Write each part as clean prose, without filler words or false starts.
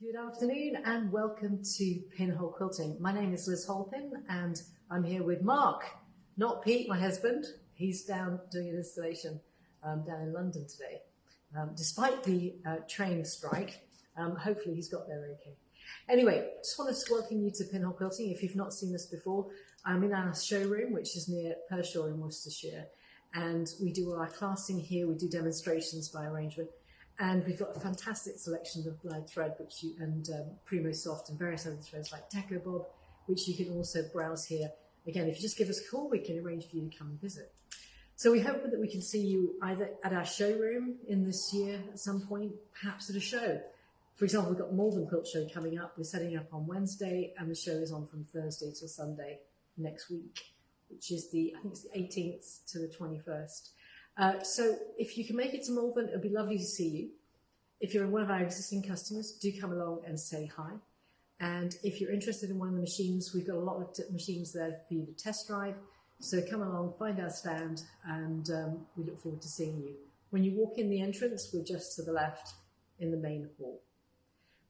Good afternoon and welcome to Pinhole Quilting. My name is Liz Holpin and I'm here with Mark, not Pete, my husband. He's down doing an installation down in London today. Despite the train strike, hopefully he's got there okay. Anyway, just wanted to welcome you to Pinhole Quilting. If you've not seen this before, I'm in our showroom, which is near Pershore in Worcestershire. And we do all our classing here, we do demonstrations by arrangement. And we've got a fantastic selection of glide thread, and Primo Soft and various other threads like Deco Bob, which you can also browse here. Again, if you just give us a call, we can arrange for you to come and visit. So we hope that we can see you either at our showroom in this year at some point, perhaps at a show. For example, we've got Malvern Quilt Show coming up. We're setting up on Wednesday, and the show is on from Thursday till Sunday next week, which is I think it's the 18th to the 21st. So if you can make it to Malvern, it'll be lovely to see you. If you're one of our existing customers, do come along and say hi. And if you're interested in one of the machines, we've got a lot of machines there for you to test drive. So come along, find our stand, and we look forward to seeing you. When you walk in the entrance, we're just to the left in the main hall.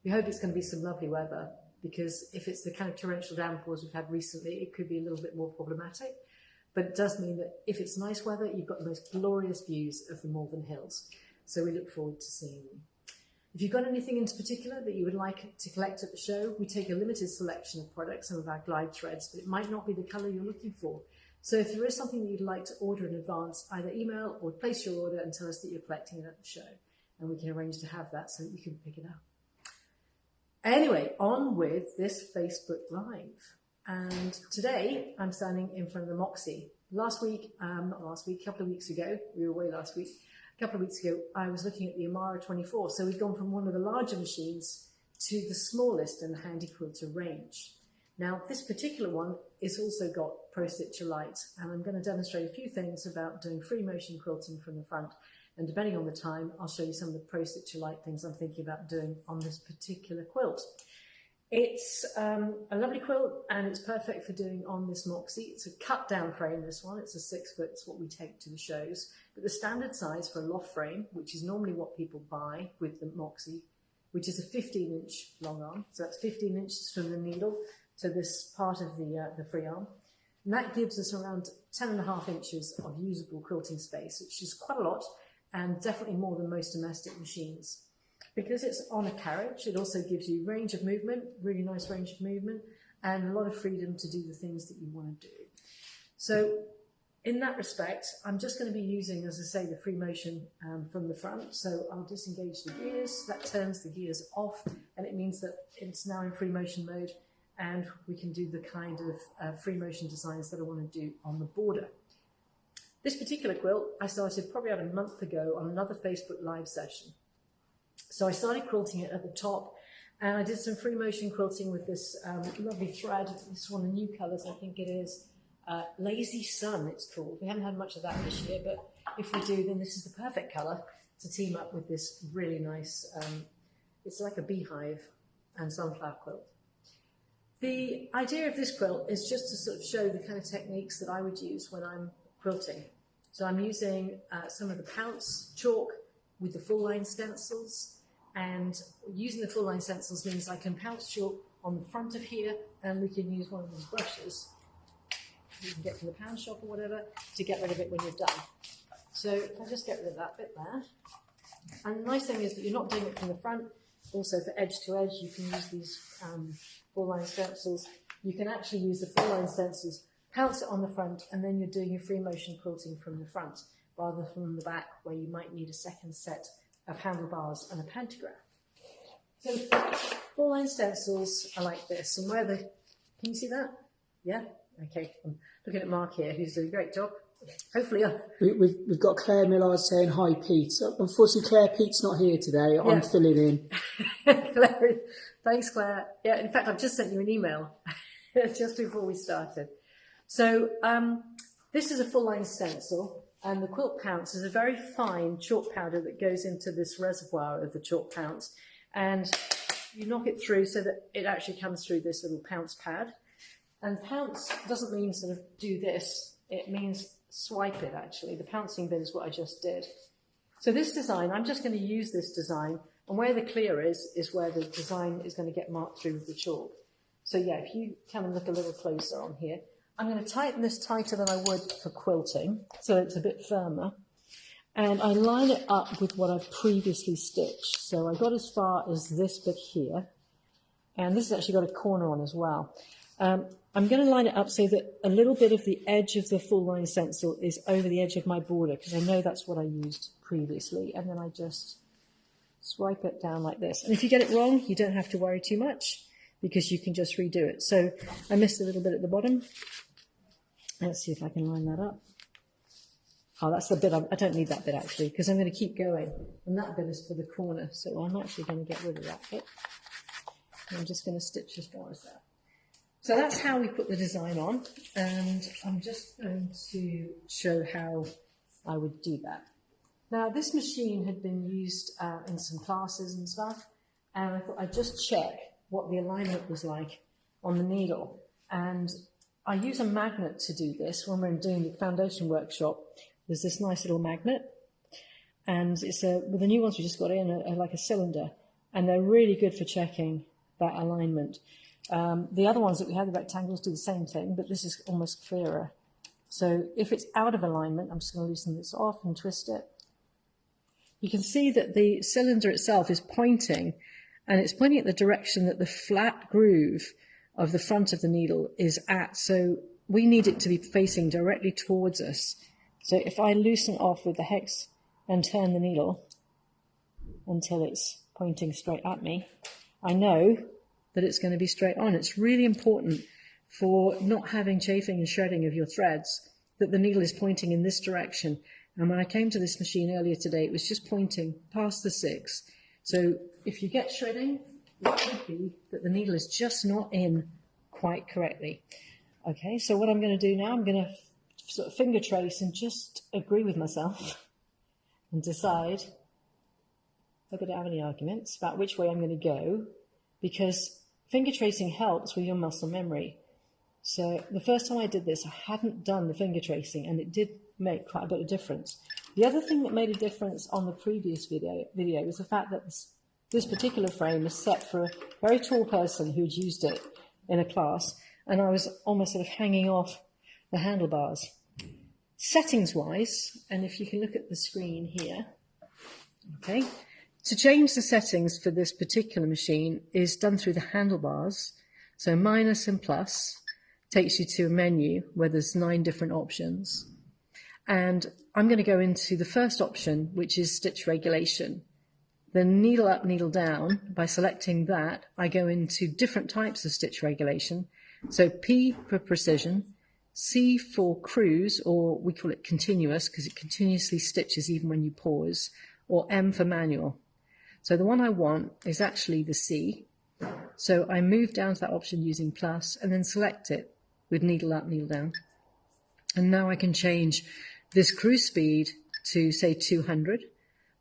We hope it's going to be some lovely weather, because if it's the kind of torrential downpours we've had recently, it could be a little bit more problematic. But it does mean that if it's nice weather, you've got the most glorious views of the Malvern Hills. So we look forward to seeing you. If you've got anything in particular that you would like to collect at the show, we take a limited selection of products, some of our glide threads, but it might not be the colour you're looking for. So if there is something that you'd like to order in advance, either email or place your order and tell us that you're collecting it at the show. And we can arrange to have that so that you can pick it up. Anyway, on with this Facebook Live. And today I'm standing in front of the Moxie. A couple of weeks ago, we were away last week, a couple of weeks ago, I was looking at the Amara 24. So we've gone from one of the larger machines to the smallest in the Handi Quilter range. Now, this particular one has also got Pro Stitcher Lite, and I'm going to demonstrate a few things about doing free motion quilting from the front. And depending on the time, I'll show you some of the Pro Stitcher Lite things I'm thinking about doing on this particular quilt. It's a lovely quilt, and it's perfect for doing on this Moxie. It's a cut down frame, this one. It's a 6 foot, it's what we take to the shows. But the standard size for a loft frame, which is normally what people buy with the Moxie, which is a 15-inch long arm. So that's 15 inches from the needle to this part of the free arm. And that gives us around 10.5 inches of usable quilting space, which is quite a lot, and definitely more than most domestic machines. Because it's on a carriage, it also gives you range of movement, really nice range of movement, and a lot of freedom to do the things that you want to do. So in that respect, I'm just going to be using, as I say, the free motion from the front. So I'll disengage the gears, that turns the gears off, and it means that it's now in free motion mode, and we can do the kind of free motion designs that I want to do on the border. This particular quilt, I started probably about a month ago on another Facebook Live session. So I started quilting it at the top, and I did some free motion quilting with this lovely thread. This is one of the new colours, I think it is. Lazy Sun, it's called. We haven't had much of that this year, but if we do, then this is the perfect colour to team up with this really nice, it's like a beehive and sunflower quilt. The idea of this quilt is just to sort of show the kind of techniques that I would use when I'm quilting. So I'm using some of the Pounce Chalk with the full line stencils, and using the full line stencils means I can Pounce Chalk on the front of here, and we can use one of these brushes you can get from the pound shop or whatever to get rid of it when you're done. So if I just get rid of that bit there. And the nice thing is that you're not doing it from the front. Also for edge to edge, you can use these full line stencils. You can actually use the full line stencils, pounce it on the front, and then you're doing your free motion quilting from the front, rather than from the back where you might need a second set of handlebars and a pantograph. So full line stencils are like this, and where can you see that? Yeah? Okay, I'm looking at Mark here, who's doing a great job. Hopefully, we've got Claire Millard saying hi, Pete. So unfortunately, Claire, Pete's not here today. Yeah. I'm filling in. Claire, thanks, Claire. Yeah, in fact, I've just sent you an email just before we started. So this is a full line stencil, and the quilt pounce is a very fine chalk powder that goes into this reservoir of the chalk pounce, and you knock it through so that it actually comes through this little pounce pad. And pounce doesn't mean sort of do this, it means swipe it actually. The pouncing bit is what I just did. So this design, I'm just going to use this design And where the clear is where the design is going to get marked through with the chalk. So yeah, if you come and look a little closer on here, I'm going to tighten this tighter than I would for quilting, so it's a bit firmer. And I line it up with what I've previously stitched. So I got as far as this bit here, and this has actually got a corner on as well. I'm going to line it up so that a little bit of the edge of the full line stencil is over the edge of my border, because I know that's what I used previously. And then I just swipe it down like this. And if you get it wrong, you don't have to worry too much, because you can just redo it. So I missed a little bit at the bottom. Let's see if I can line that up. Oh, that's the bit, I don't need that bit actually, because I'm going to keep going. And that bit is for the corner, so I'm actually going to get rid of that bit. I'm just going to stitch as far as that. So that's how we put the design on, and I'm just going to show how I would do that. Now, this machine had been used in some classes and stuff, and I thought I'd just check what the alignment was like on the needle. And I use a magnet to do this. When we're doing the foundation workshop, there's this nice little magnet, and it's with the new ones we just got in, like a cylinder, and they're really good for checking that alignment. The other ones that we have, the rectangles, do the same thing, but this is almost clearer. So if it's out of alignment, I'm just going to loosen this off and twist it. You can see that the cylinder itself is pointing, and it's pointing at the direction that the flat groove of the front of the needle is at. So we need it to be facing directly towards us. So if I loosen off with the hex and turn the needle until it's pointing straight at me, I know that it's going to be straight on. It's really important for not having chafing and shredding of your threads that the needle is pointing in this direction. And when I came to this machine earlier today, it was just pointing past the 6. So if you get shredding, it could be that the needle is just not in quite correctly. Okay, so what I'm going to do now, I'm going to sort of finger trace and just agree with myself and decide if I don't have any arguments about which way I'm going to go, because finger tracing helps with your muscle memory. So the first time I did this, I hadn't done the finger tracing, and it did make quite a bit of difference. The other thing that made a difference on the previous video was the fact that this particular frame is set for a very tall person who'd used it in a class, and I was almost sort of hanging off the handlebars. Settings-wise, and if you can look at the screen here, okay, to change the settings for this particular machine is done through the handlebars. So minus and plus takes you to a menu where there's 9 different options. And I'm going to go into the first option, which is stitch regulation. The needle up, needle down, by selecting that, I go into different types of stitch regulation. So P for precision, C for cruise, or we call it continuous because it continuously stitches even when you pause, or M for manual. So the one I want is actually the C. So I move down to that option using plus and then select it with needle up, needle down. And now I can change this cruise speed to say 200.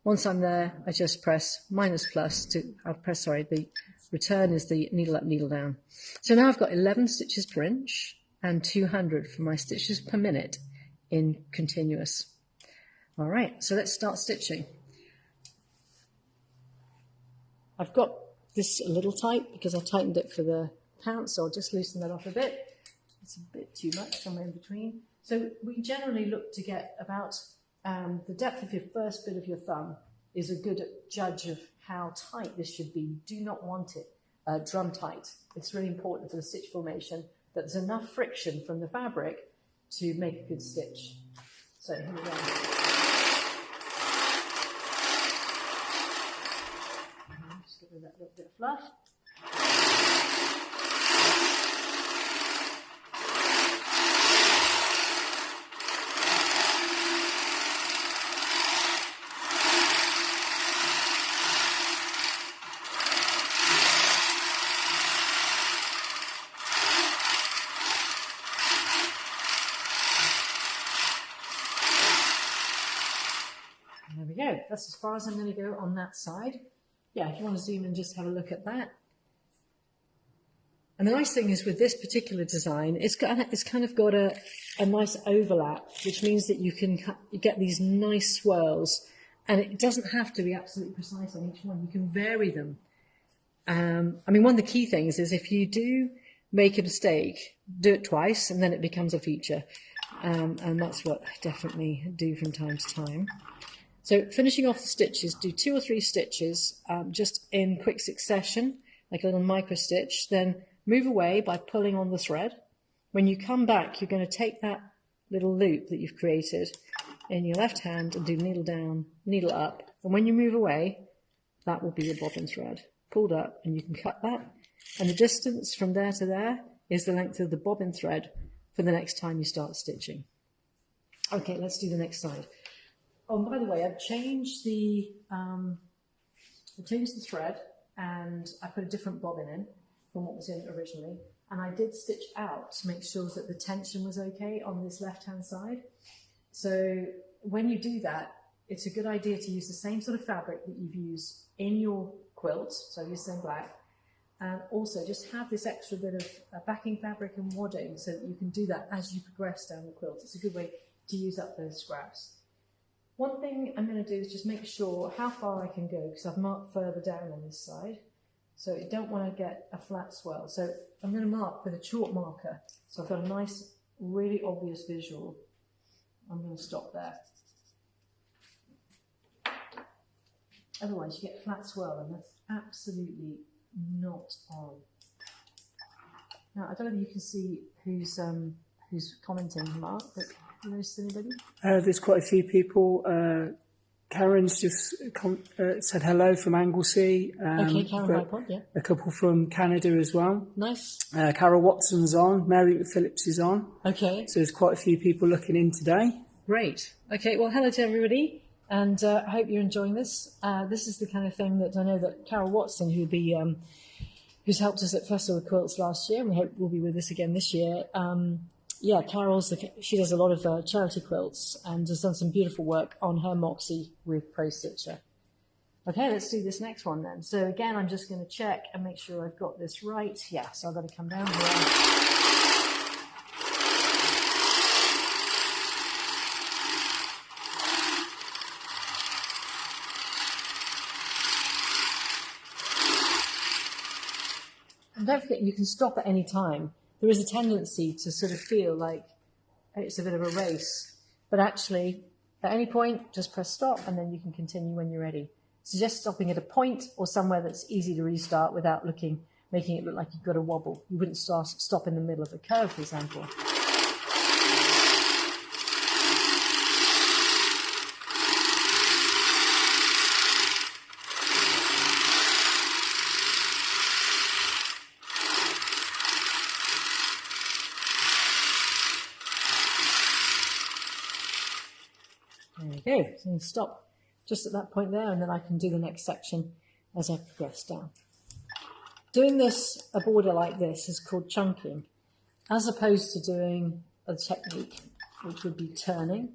Once I'm there, I just press minus plus to, the return is the needle up, needle down. So now I've got 11 stitches per inch and 200 for my stitches per minute in continuous. All right, so let's start stitching. I've got this a little tight because I tightened it for the pounce, so I'll just loosen that off a bit. It's a bit too much, somewhere in between. So we generally look to get about the depth of your first bit of your thumb is a good judge of how tight this should be. Do not want it drum tight. It's really important for the stitch formation that there's enough friction from the fabric to make a good stitch. So here we go. Just give it that little bit of fluff. There we go. That's as far as I'm going to go on that side. Yeah, if you want to zoom and just have a look at that. And the nice thing is with this particular design, it's kind of got a nice overlap, which means that you can get these nice swirls And it doesn't have to be absolutely precise on each one. You can vary them. I mean, one of the key things is if you do make a mistake, do it twice, and then it becomes a feature. And that's what I definitely do from time to time. So finishing off the stitches, do 2 or 3 stitches just in quick succession, like a little micro stitch, then move away by pulling on the thread. When you come back, you're going to take that little loop that you've created in your left hand and do needle down, needle up. And when you move away, that will be your bobbin thread. Pulled up, and you can cut that. And the distance from there to there is the length of the bobbin thread for the next time you start stitching. Okay, let's do the next side. Oh, and by the way, I've changed the thread, and I put a different bobbin in from what was in originally. And I did stitch out to make sure that the tension was okay on this left-hand side. So when you do that, it's a good idea to use the same sort of fabric that you've used in your quilt, so use the same black, and also just have this extra bit of backing fabric and wadding so that you can do that as you progress down the quilt. It's a good way to use up those scraps. One thing I'm going to do is just make sure how far I can go, because I've marked further down on this side, so you don't want to get a flat swell. So I'm going to mark with a chalk marker, so I've got a nice, really obvious visual. I'm going to stop there. Otherwise you get flat swirl, and that's absolutely not on. Now, I don't know if you can see who's commenting, Mark, but you notice anybody? There's quite a few people. Karen's just said hello from Anglesey. Okay, Karen Hypod, yeah. A couple from Canada as well. Nice. Carol Watson's on. Mary Phillips is on. Okay. So there's quite a few people looking in today. Great. Okay, well, hello to everybody. And I hope you're enjoying this. This is the kind of thing that I know that Carol Watson, who's helped us at Festival of Quilts last year, and we hope will be with us again this year. Yeah, she does a lot of charity quilts and has done some beautiful work on her Moxie with Pro Stitcher. Okay, let's do this next one then. So again, I'm just going to check and make sure I've got this right. Yeah, so I've got to come down here. And don't forget, you can stop at any time. There is a tendency to sort of feel like it's a bit of a race. But actually, at any point, just press stop, and then you can continue when you're ready. Suggest stopping at a point or somewhere that's easy to restart without making it look like you've got a wobble. You wouldn't stop in the middle of a curve, for example. There we go. So stop just at that point there, and then I can do the next section as I progress down. Doing a border like this is called chunking, as opposed to doing a technique, which would be turning.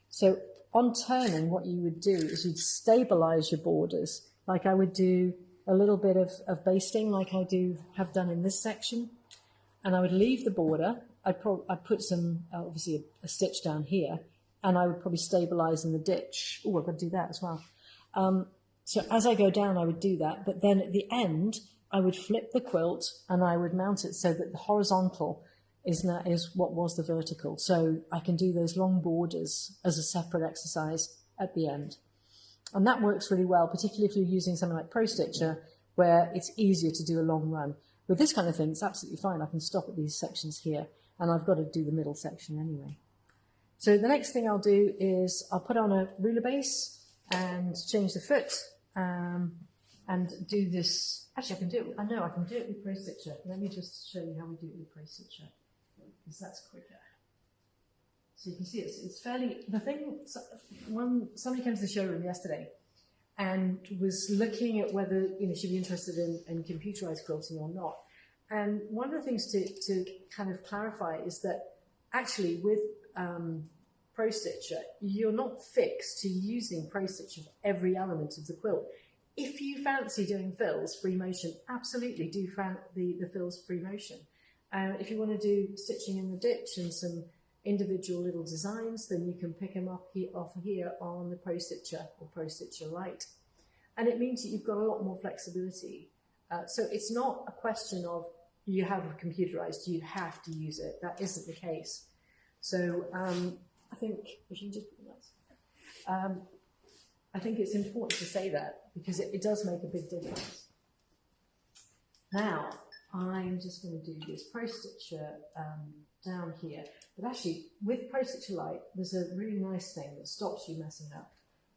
So on turning, what you would do is you'd stabilize your borders, like I would do a little bit of basting, like I have done in this section, and I would leave the border. I'd put some, obviously a stitch down here, and I would probably stabilize in the ditch. Oh, I've got to do that as well. So as I go down, I would do that. But then at the end, I would flip the quilt and I would mount it so that the horizontal is what was the vertical. So I can do those long borders as a separate exercise at the end. And that works really well, particularly if you're using something like Pro Stitcher, where it's easier to do a long run. With this kind of thing, it's absolutely fine. I can stop at these sections here, and I've got to do the middle section anyway. So the next thing I'll do is I'll put on a ruler base and change the foot and do this. Actually, I can do it with Pro Stitcher. Let me just show you how we do it with Pro Stitcher, because that's quicker. So you can see it's fairly, the thing, when somebody came to the showroom yesterday and was looking at whether she'd be interested in computerized quilting or not. And one of the things to kind of clarify is that actually with Pro Stitcher, you're not fixed to using Pro Stitcher for every element of the quilt. If you fancy doing fills, free motion, absolutely do the fills free motion. If you want to do stitching in the ditch and some individual little designs, then you can pick them up off here on the Pro Stitcher or Pro Stitcher Lite. And it means that you've got a lot more flexibility. So it's not a question of you have a computerized, you have to use it. That isn't the case. So I think if you just I think it's important to say that because it does make a big difference. Now, I'm just going to do this Pro Stitcher down here. But actually, with Pro Stitcher Lite, there's a really nice thing that stops you messing up,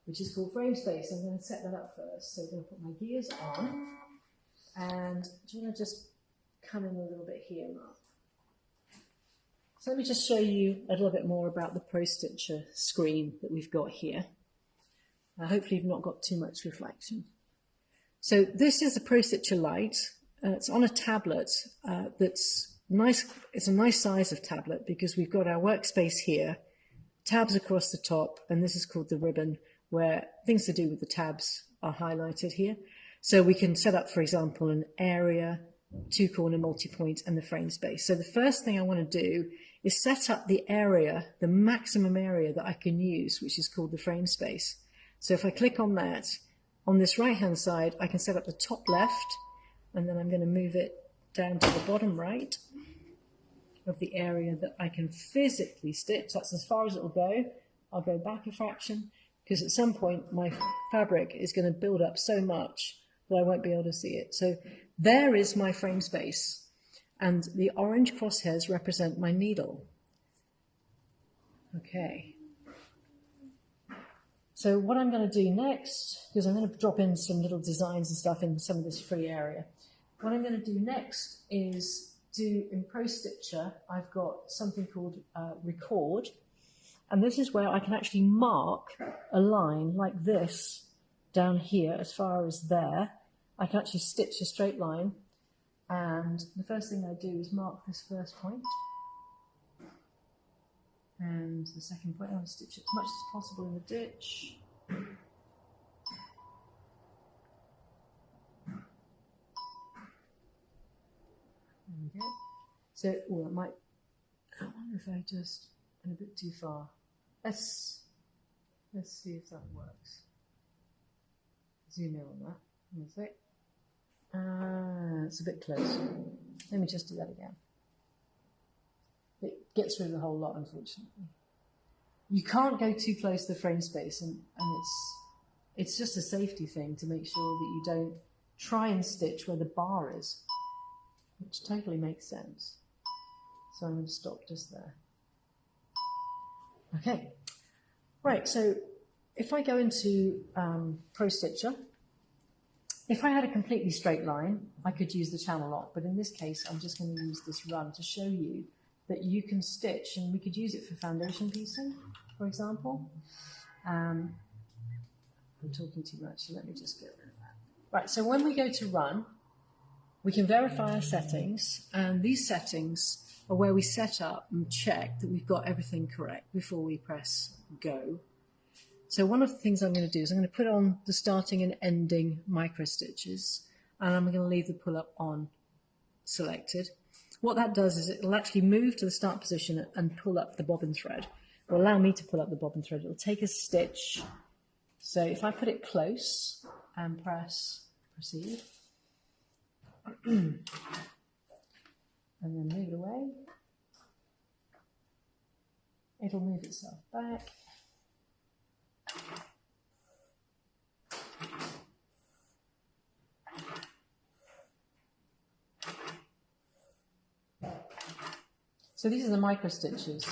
which is called frame space. I'm going to set that up first. So I'm going to put my gears on. And do you want to just come in a little bit here, Mark? So let me just show you a little bit more about the Pro Stitcher screen that we've got here. Hopefully you've not got too much reflection. So this is the Pro Stitcher Lite. It's on a tablet that's nice. It's a nice size of tablet because we've got our workspace here, tabs across the top, and this is called the ribbon, where things to do with the tabs are highlighted here. So we can set up, for example, an area, two-corner multi-point, and the frame space. So the first thing I want to do is set up the area, the maximum area that I can use, which is called the frame space. So if I click on that, on this right-hand side, I can set up the top left, and then I'm going to move it down to the bottom right of the area that I can physically stitch. That's as far as it will go. I'll go back a fraction, because at some point my fabric is going to build up so much that I won't be able to see it. So there is my frame space, and the orange crosshairs represent my needle. Okay. So what I'm going to do next, because I'm going to drop in some little designs and stuff in some of this free area, what I'm going to do next is do in Pro Stitcher, I've got something called record, and this is where I can actually mark a line like this down here as far as there. I can actually stitch a straight line, and the first thing I do is mark this first point. And the second point, I'll stitch it as much as possible in the ditch. There we go. So, oh, I wonder if I just went a bit too far. Let's see if that works. Zoom in on that. That's it. It's a bit close. Let me just do that again. It gets rid of the whole lot, unfortunately. You can't go too close to the frame space, and it's just a safety thing to make sure that you don't try and stitch where the bar is, which totally makes sense. So I'm going to stop just there. Okay, right, so if I go into Pro Stitcher, if I had a completely straight line, I could use the channel lock, but in this case, I'm just going to use this run to show you that you can stitch, and we could use it for foundation piecing, for example. I'm talking too much, so let me just get rid of that. Right, so when we go to run, we can verify our settings, and these settings are where we set up and check that we've got everything correct before we press go. So one of the things I'm going to do is I'm going to put on the starting and ending micro stitches, and I'm going to leave the pull up on selected. What that does is it will actually move to the start position and pull up the bobbin thread. It will allow me to pull up the bobbin thread. It will take a stitch. So if I put it close and press proceed, and then move it away, it'll move itself back. So these are the micro stitches.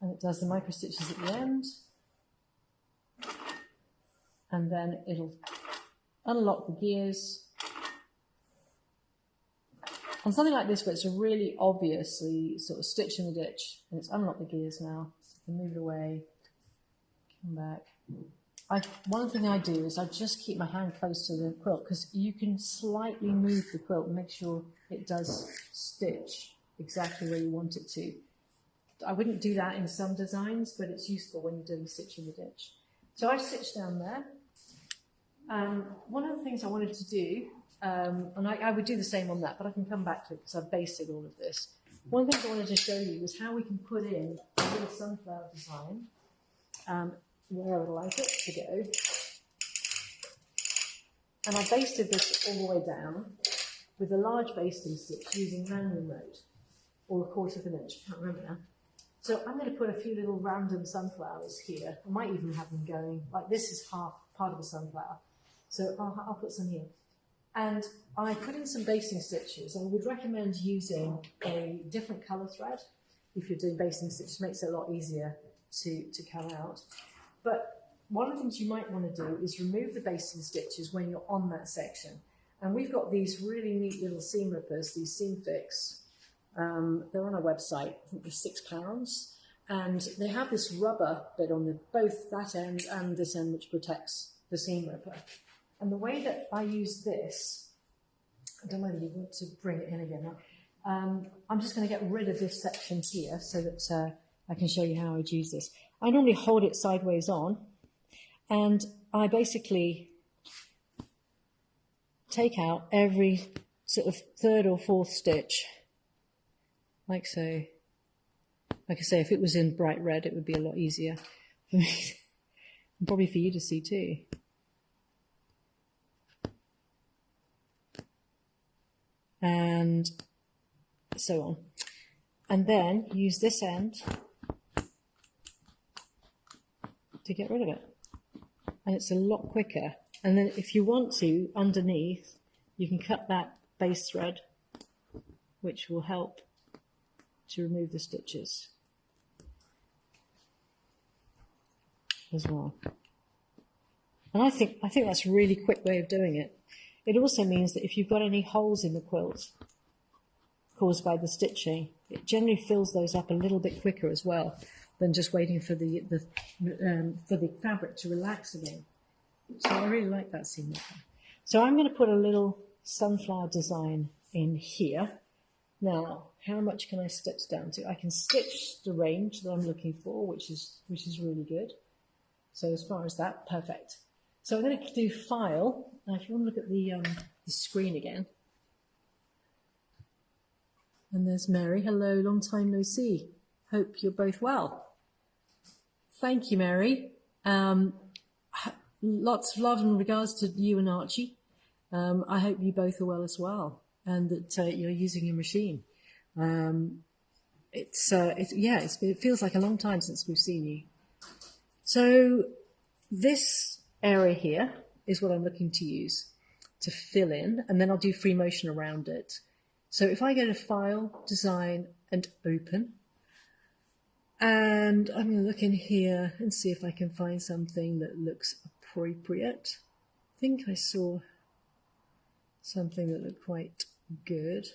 And it does the micro stitches at the end. And then it'll unlock the gears. On something like this where it's a really obviously sort of stitch in the ditch, and it's unlocked the gears now. I can move it away, come back. One thing I do is I just keep my hand close to the quilt, because you can slightly move the quilt and make sure it does stitch exactly where you want it to. I wouldn't do that in some designs, but it's useful when you're doing stitch in the ditch. So I've stitched down there, One of the things I wanted to do, and I would do the same on that, but I can come back to it because I've basted all of this. One of the things I wanted to show you was how we can put in a little sunflower design, where I would like it to go. And I basted this all the way down with a large basting stitch using hand remote, or 1/4 of an inch, I can't remember now. So I'm going to put a few little random sunflowers here. I might even have them going, like this is half part of a sunflower. So I'll put some here. And I put in some basting stitches. I would recommend using a different colour thread if you're doing basting stitches. It makes it a lot easier to cut out. But one of the things you might want to do is remove the basting stitches when you're on that section. And we've got these really neat little seam rippers, these Seam Fix. They're on our website. I think they're £6. And they have this rubber bit on both that end and this end which protects the seam ripper. And the way that I use this, I don't know whether you want to bring it in again. I'm just going to get rid of this section here so that I can show you how I'd use this. I normally hold it sideways on, and I basically take out every sort of 3rd or 4th stitch, like so. Like I say, if it was in bright red, it would be a lot easier for me, and probably for you to see too. And so on. And then use this end to get rid of it. And it's a lot quicker. And then if you want to, underneath, you can cut that base thread, which will help to remove the stitches as well. And I think that's a really quick way of doing it. It also means that if you've got any holes in the quilt caused by the stitching, it generally fills those up a little bit quicker as well than just waiting for the fabric to relax again. So I really like that seam ripper. So I'm going to put a little sunflower design in here. Now, how much can I stitch down to? I can stitch the range that I'm looking for, which is really good. So as far as that, perfect. So I'm going to do File. Now, if you want to look at the screen again. And there's Mary. Hello, long time no see. Hope you're both well. Thank you, Mary. Lots of love and regards to you and Archie. I hope you both are well as well, and that you're using your machine. It feels like a long time since we've seen you. So this area here is what I'm looking to use to fill in, and then I'll do free motion around it. So if I go to File, Design, and Open, and I'm going to look in here and see if I can find something that looks appropriate. I think I saw something that looked quite good.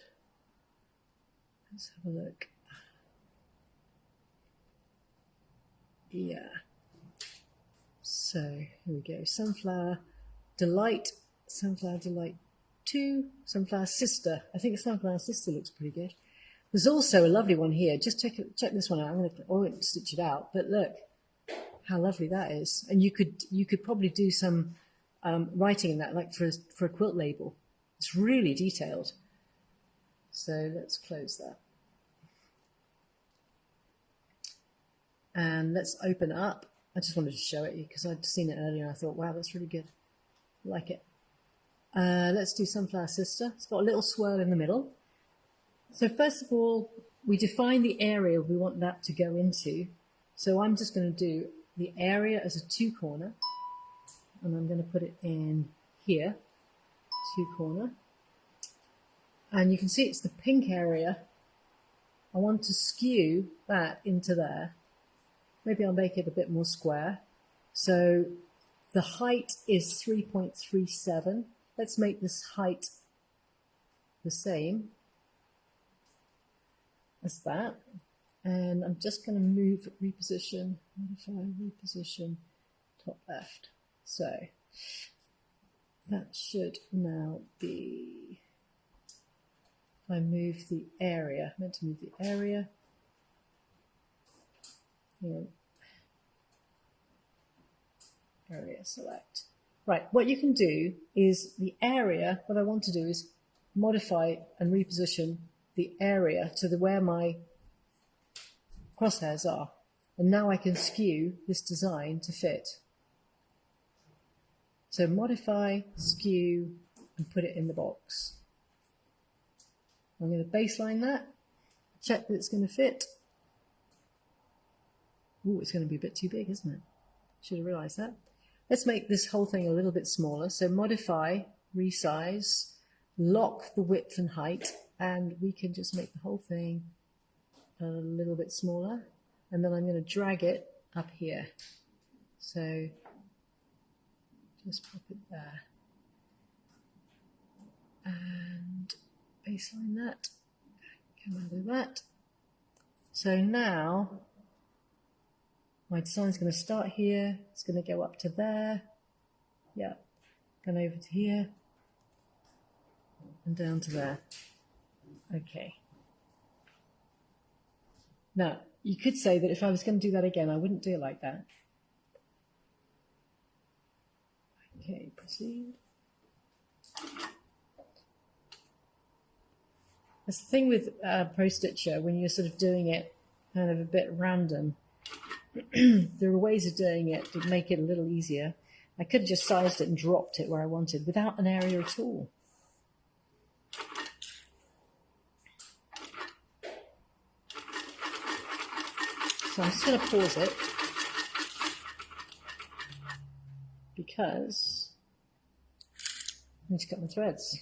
Let's have a look. Yeah. So here we go. Sunflower Delight 2, Sunflower Sister. I think Sunflower Sister looks pretty good. There's also a lovely one here. Just check this one out. I won't stitch it out, but look how lovely that is. And you could probably do some writing in that, like for a quilt label. It's really detailed. So let's close that. And let's open it up. I just wanted to show it because I'd seen it earlier and I thought, wow, that's really good. I like it. Let's do Sunflower Sister. It's got a little swirl in the middle. So first of all, we define the area we want that to go into. So I'm just going to do the area as a 2-corner, and I'm going to put it in here, 2-corner. And you can see it's the pink area. I want to skew that into there. Maybe I'll make it a bit more square. So the height is 3.37. Let's make this height the same as that. And I'm just going to reposition, modify, reposition, top left. So that should now be, if I move the area, I meant to move the area. Yeah. Area select. Right, what you can do is the area, what I want to do is modify and reposition the area to where my crosshairs are. And now I can skew this design to fit. So modify, skew, and put it in the box. I'm going to baseline that, check that it's going to fit. Ooh, it's going to be a bit too big, isn't it? Should have realized that. Let's make this whole thing a little bit smaller. So modify, resize, lock the width and height, and we can just make the whole thing a little bit smaller. And then I'm going to drag it up here. So just pop it there. And baseline that. Come out of that. So now my design's going to start here. It's going to go up to there. Yeah. Then over to here. And down to there. Okay. Now, you could say that if I was going to do that again, I wouldn't do it like that. Okay, proceed. That's the thing with Pro Stitcher, when you're sort of doing it kind of a bit random, there are ways of doing it to make it a little easier. I could have just sized it and dropped it where I wanted without an area at all. So I'm just going to pause it because I need to cut my threads.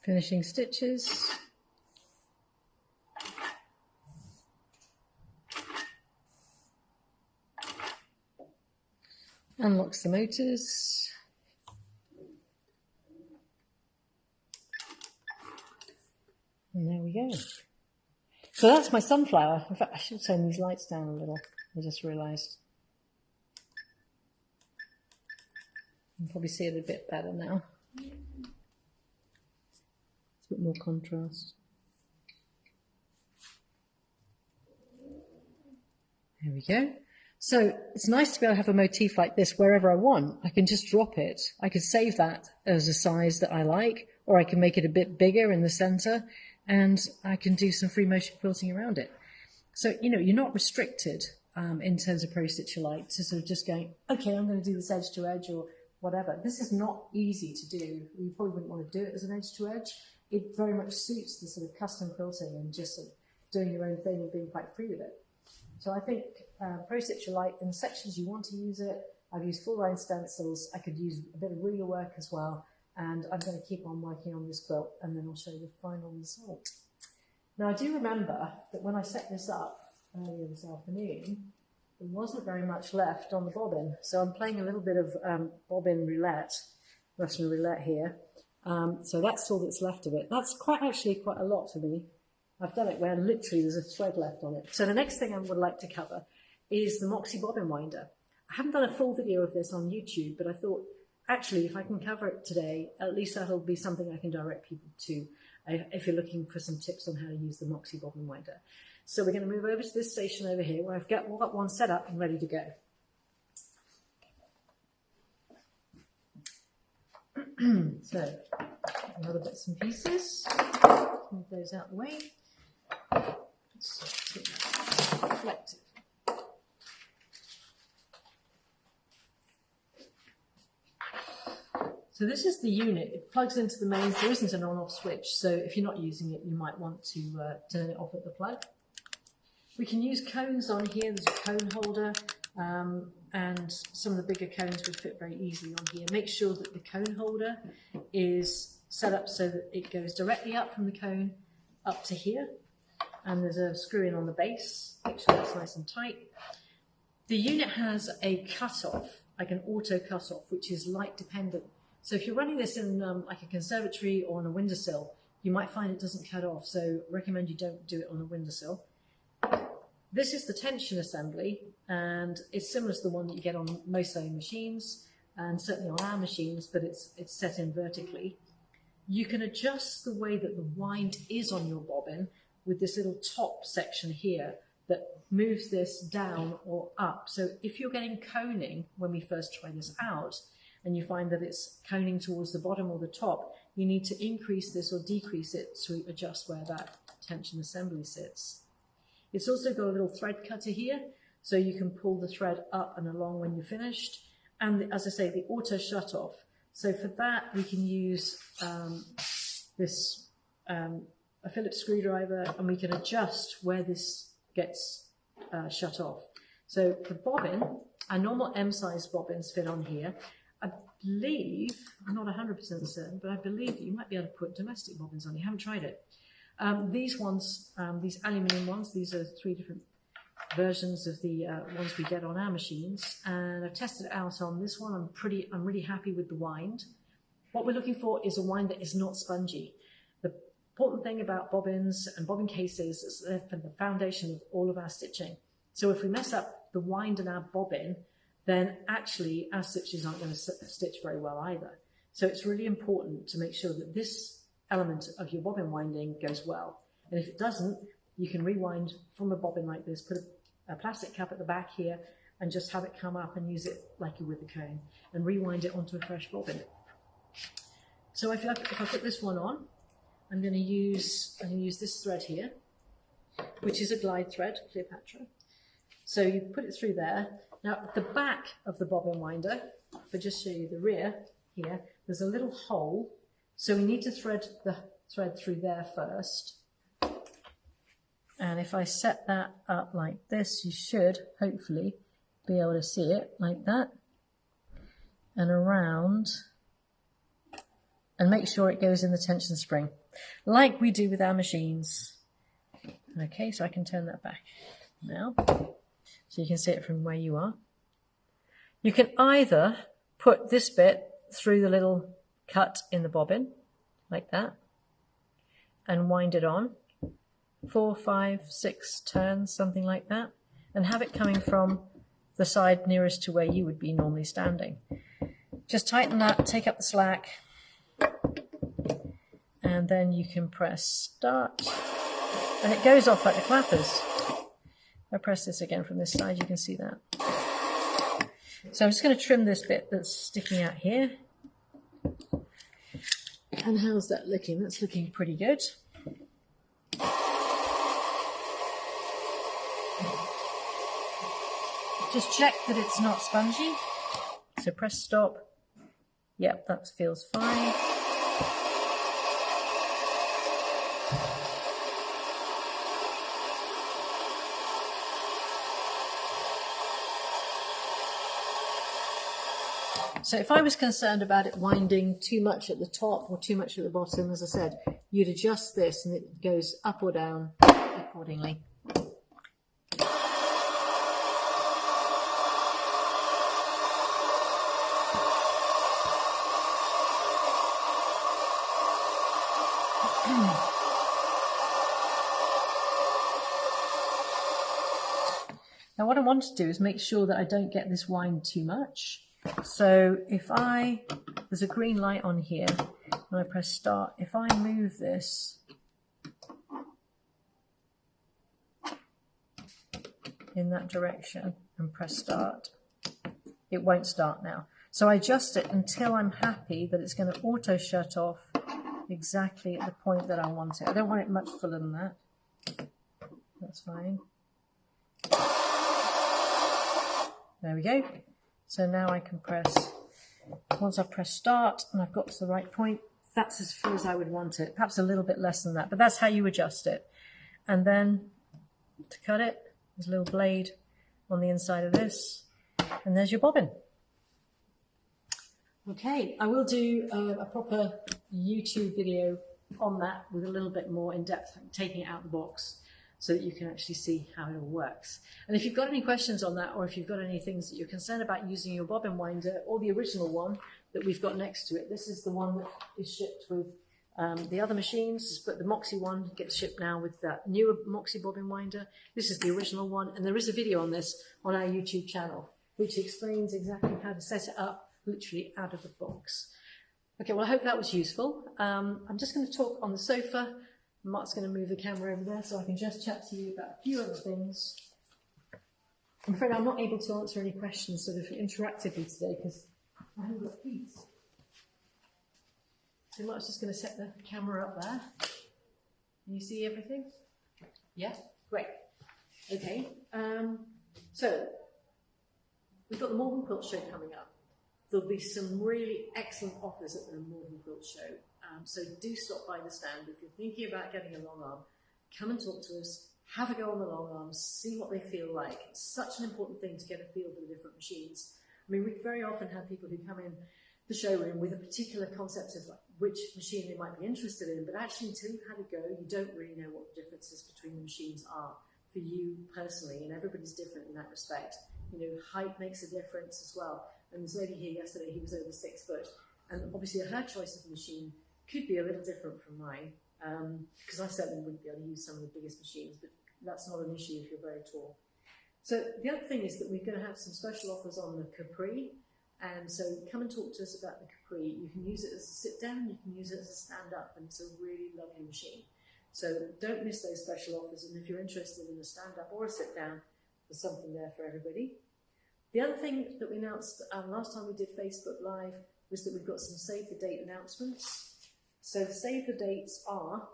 Finishing stitches. Unlocks the motors. And there we go. So that's my sunflower. In fact, I should turn these lights down a little. I just realised. You can probably see it a bit better now. It's a bit more contrast. There we go. So it's nice to be able to have a motif like this wherever I want. I can just drop it. I could save that as a size that I like, or I can make it a bit bigger in the center, and I can do some free motion quilting around it. So, you know, you're not restricted in terms of Pro Stitcher Lite to sort of just going, okay, I'm going to do this edge to edge or whatever. This is not easy to do. You probably wouldn't want to do it as an edge to edge. It very much suits the sort of custom quilting and just sort of doing your own thing and being quite free with it. So I think Pro Stitcher Lite, in the sections you want to use it, I've used full line stencils. I could use a bit of real work as well. And I'm going to keep on working on this quilt, and then I'll show you the final result. Now, I do remember that when I set this up earlier this afternoon, there wasn't very much left on the bobbin. So I'm playing a little bit of bobbin roulette, Russian roulette here. So that's all that's left of it. That's actually quite a lot to me. I've done it where literally there's a thread left on it. So the next thing I would like to cover is the Moxie bobbin winder. I haven't done a full video of this on YouTube, but I thought, actually, if I can cover it today, at least that'll be something I can direct people to if you're looking for some tips on how to use the Moxie bobbin winder. So we're going to move over to this station over here where I've got one set up and ready to go. So, other bits and pieces, move those out of the way. Reflective. So this is the unit. It plugs into the mains. There isn't an on-off switch, so if you're not using it, you might want to turn it off at the plug. We can use cones on here. There's a cone holder, and some of the bigger cones would fit very easily on here. Make sure that the cone holder is set up so that it goes directly up from the cone up to here, and there's a screw in on the base. Make sure that's nice and tight. The unit has a cutoff, like an auto cutoff, which is light dependent. So if you're running this in like a conservatory or on a windowsill, you might find it doesn't cut off. So recommend you don't do it on a windowsill. This is the tension assembly, and it's similar to the one that you get on most sewing machines, and certainly on our machines, but it's set in vertically. You can adjust the way that the wind is on your bobbin with this little top section here that moves this down or up. So if you're getting coning when we first try this out, and you find that it's coning towards the bottom or the top, you need to increase this or decrease it to adjust where that tension assembly sits. It's also got a little thread cutter here, so you can pull the thread up and along when you're finished. And as I say, the auto shut off. So for that, we can use a Phillips screwdriver, and we can adjust where this gets shut off. So the bobbin, our normal M-size bobbins fit on here. I believe, I'm not 100% certain, but I believe that you might be able to put domestic bobbins on. You haven't tried it. These ones, these aluminium ones, these are 3 different versions of the ones we get on our machines, and I've tested it out on this one. I'm really happy with the wind. What we're looking for is a wind that is not spongy. The important thing about bobbins and bobbin cases is they're for the foundation of all of our stitching. So if we mess up the wind in our bobbin, then actually our stitches aren't going to stitch very well either. So it's really important to make sure that this element of your bobbin winding goes well. And if it doesn't, you can rewind from a bobbin like this, put a plastic cap at the back here, and just have it come up and use it like you would the cone, and rewind it onto a fresh bobbin. So if I put this one on, I'm going to use this thread here, which is a glide thread, Cleopatra. So you put it through there. Now, at the back of the bobbin winder, if I just show you the rear here, there's a little hole. So we need to thread the thread through there first. And if I set that up like this, you should hopefully be able to see it like that. And around. And make sure it goes in the tension spring, like we do with our machines. Okay, so I can turn that back now, so you can see it from where you are. You can either put this bit through the little cut in the bobbin, like that, and wind it on 4, 5, 6 turns, something like that, and have it coming from the side nearest to where you would be normally standing. Just tighten that, take up the slack, and then you can press start, and it goes off like the clappers. If I press this again from this side, you can see that. So I'm just going to trim this bit that's sticking out here. And how's that looking? That's looking pretty good. Just check that it's not spongy. So press stop. Yep, that feels fine. So if I was concerned about it winding too much at the top or too much at the bottom, as I said, you'd adjust this and it goes up or down accordingly. Now what I want to do is make sure that I don't get this wind too much. So if there's a green light on here, and I press start, if I move this in that direction and press start, it won't start now. So I adjust it until I'm happy that it's going to auto shut off exactly at the point that I want it. I don't want it much fuller than that. That's fine. There we go. So now I can press, once I've pressed start and I've got to the right point, that's as full as I would want it. Perhaps a little bit less than that, but that's how you adjust it. And then to cut it, there's a little blade on the inside of this, and there's your bobbin. Okay, I will do a proper YouTube video on that with a little bit more in depth, taking it out of the box so that you can actually see how it all works. And if you've got any questions on that, or if you've got any things that you're concerned about using your bobbin winder or the original one that we've got next to it, this is the one that is shipped with the other machines, but the Moxie one gets shipped now with that newer Moxie bobbin winder. This is the original one, and there is a video on this on our YouTube channel, which explains exactly how to set it up literally out of the box. Okay, well, I hope that was useful. I'm just going to talk on the sofa. Mark's going to move the camera over there so I can just chat to you about a few other things. I'm afraid I'm not able to answer any questions sort of interactively today because I haven't got feet. So Mark's just going to set the camera up there. Can you see everything? Yeah? Great. Okay. So we've got the Malvern Quilt Show coming up. There'll be some really excellent offers at the Malvern Quilt Show. So do stop by the stand. If you're thinking about getting a long arm, come and talk to us, have a go on the long arms, see what they feel like. It's such an important thing to get a feel for the different machines. I mean, we very often have people who come in the showroom with a particular concept of like which machine they might be interested in, but actually until you've had a go, you don't really know what the differences between the machines are for you personally, and everybody's different in that respect. You know, height makes a difference as well. And this lady here yesterday, he was over 6 foot, and obviously her choice of the machine could be a little different from mine, because I certainly wouldn't be able to use some of the biggest machines, but that's not an issue if you're very tall. So the other thing is that we're going to have some special offers on the Capri, and so come and talk to us about the Capri. You can use it as a sit down, you can use it as a stand up, and it's a really lovely machine. So don't miss those special offers, and if you're interested in a stand up or a sit down, there's something there for everybody. The other thing that we announced last time we did Facebook Live was that we've got some save the date announcements. So the save the dates are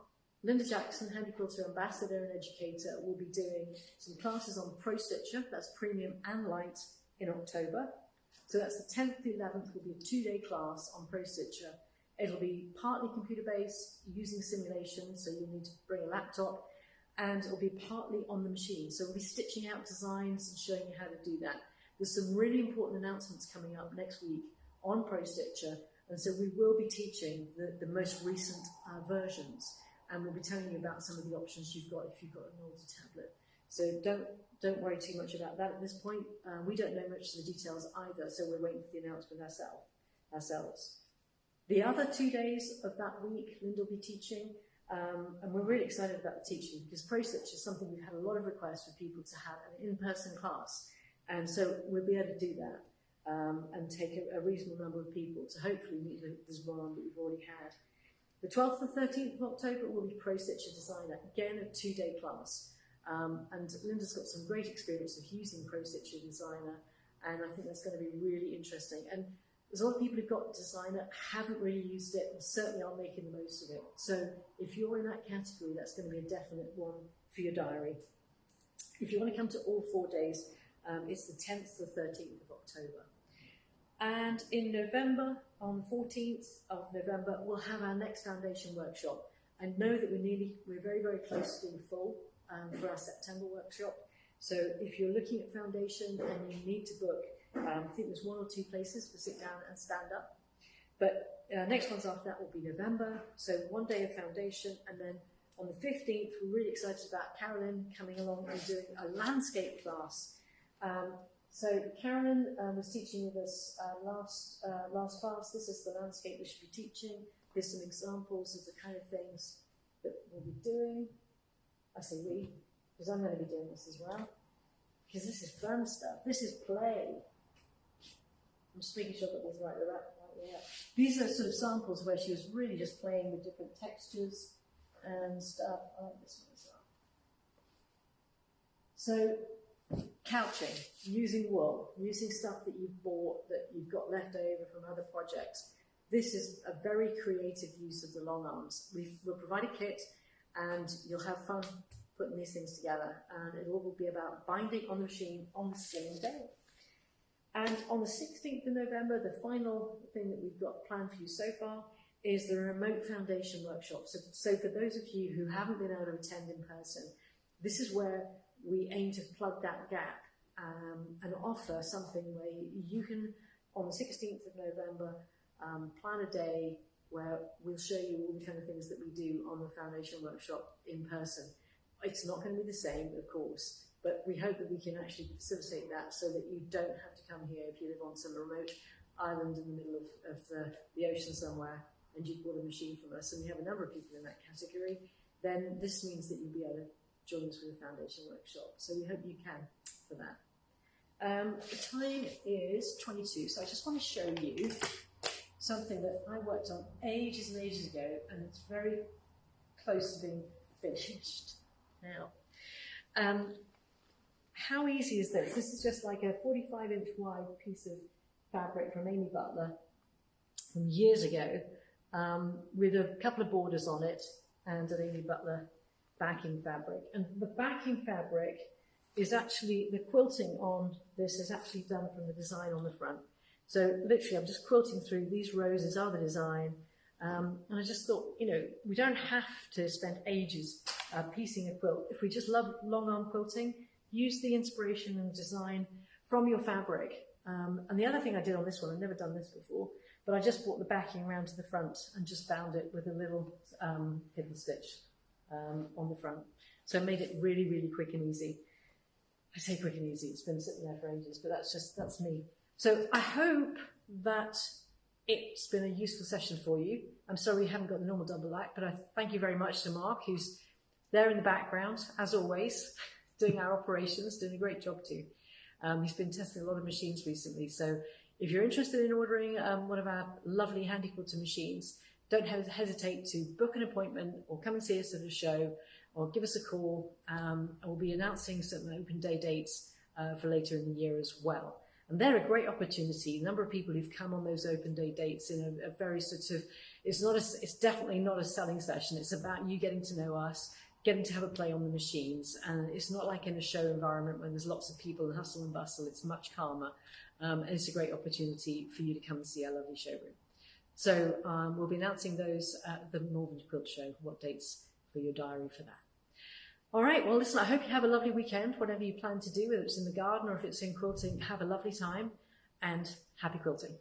Linda Jackson, Handi Quilter Ambassador and Educator, will be doing some classes on Pro Stitcher, that's premium and light, in October. So that's the 10th to 11th will be a 2-day class on Pro Stitcher. It'll be partly computer based, using simulation, so you'll need to bring a laptop, and it'll be partly on the machine. So we'll be stitching out designs and showing you how to do that. There's some really important announcements coming up next week on Pro Stitcher, and so we will be teaching the most recent versions, and we'll be telling you about some of the options you've got if you've got an older tablet. So don't worry too much about that at this point. We don't know much of the details either, so we're waiting for the announcement ourselves. The other 2 days of that week, Linda will be teaching, and we're really excited about the teaching because Pro Stitch is something we've had a lot of requests for people to have an in-person class, and so we'll be able to do that. And take a reasonable number of people to hopefully meet the demand that we've already had. The 12th and 13th of October will be Pro Stitcher Designer, again a 2-day class. And Linda's got some great experience of using Pro Stitcher Designer, and I think that's going to be really interesting. And there's a lot of people who've got Designer, haven't really used it, and certainly aren't making the most of it. So if you're in that category, that's going to be a definite one for your diary. If you want to come to all 4 days, it's the 10th to the 13th of October. And in November, on the 14th of November, we'll have our next foundation workshop. I know that we're very, very close to being full for our September workshop. So if you're looking at foundation and you need to book, I think there's 1 or 2 places for sit down and stand up. But next ones after that will be November. So 1 day of foundation, and then on the 15th, we're really excited about Carolyn coming along and doing a landscape class. So Carolyn was teaching with us last class. This is the landscape we should be teaching. Here's some examples of the kind of things that we'll be doing. I say we, because I'm going to be doing this as well. because this is fun stuff. This is play. I'm just making sure I've got these right. Yeah. These are sort of samples where she was really just playing with different textures and stuff. I like this one as well. So, couching, using wool, using stuff that you've bought, that you've got left over from other projects. This is a very creative use of the long arms. We'll provide a kit and you'll have fun putting these things together, and it will be about binding on the machine on the same day. And on the 16th of November, the final thing that we've got planned for you so far is the remote foundation workshop. So for those of you who haven't been able to attend in person, this is where we aim to plug that gap and offer something where you can, on the 16th of November, plan a day where we'll show you all the kind of things that we do on the foundation workshop in person. It's not going to be the same, of course, but we hope that we can actually facilitate that so that you don't have to come here if you live on some remote island in the middle of the ocean somewhere and you've bought a machine from us, and we have a number of people in that category. Then this means that you'll be able to join us for the foundation workshop. So we hope you can for that. The time is 22, so I just want to show you something that I worked on ages and ages ago, and it's very close to being finished now. How easy is this? This is just like a 45-inch wide piece of fabric from Amy Butler from years ago, with a couple of borders on it and an Amy Butler backing fabric. And the backing fabric is actually, the quilting on this is actually done from the design on the front. So literally I'm just quilting through, these roses are the design. And I just thought, you know, we don't have to spend ages piecing a quilt. If we just love long arm quilting, use the inspiration and design from your fabric. And the other thing I did on this one, I've never done this before, but I just brought the backing around to the front and just bound it with a little hidden stitch on the front. So it made it really, really quick and easy. I say quick and easy, it's been sitting there for ages, but that's me. So I hope that it's been a useful session for you. I'm sorry we haven't got the normal double act, but I thank you very much to Mark, who's there in the background, as always, doing our operations, doing a great job too. He's been testing a lot of machines recently, so if you're interested in ordering one of our lovely Handi Quilter machines, don't hesitate to book an appointment or come and see us at a show or give us a call. We'll be announcing some open day dates for later in the year as well. And they're a great opportunity. A number of people who've come on those open day dates in a very sort of, it's definitely not a selling session. It's about you getting to know us, getting to have a play on the machines. And it's not like in a show environment when there's lots of people and hustle and bustle. It's much calmer. And it's a great opportunity for you to come and see our lovely showroom. So we'll be announcing those at the Northern Quilt Show, what dates for your diary for that. All right, well, listen, I hope you have a lovely weekend, whatever you plan to do, whether it's in the garden or if it's in quilting. Have a lovely time and happy quilting.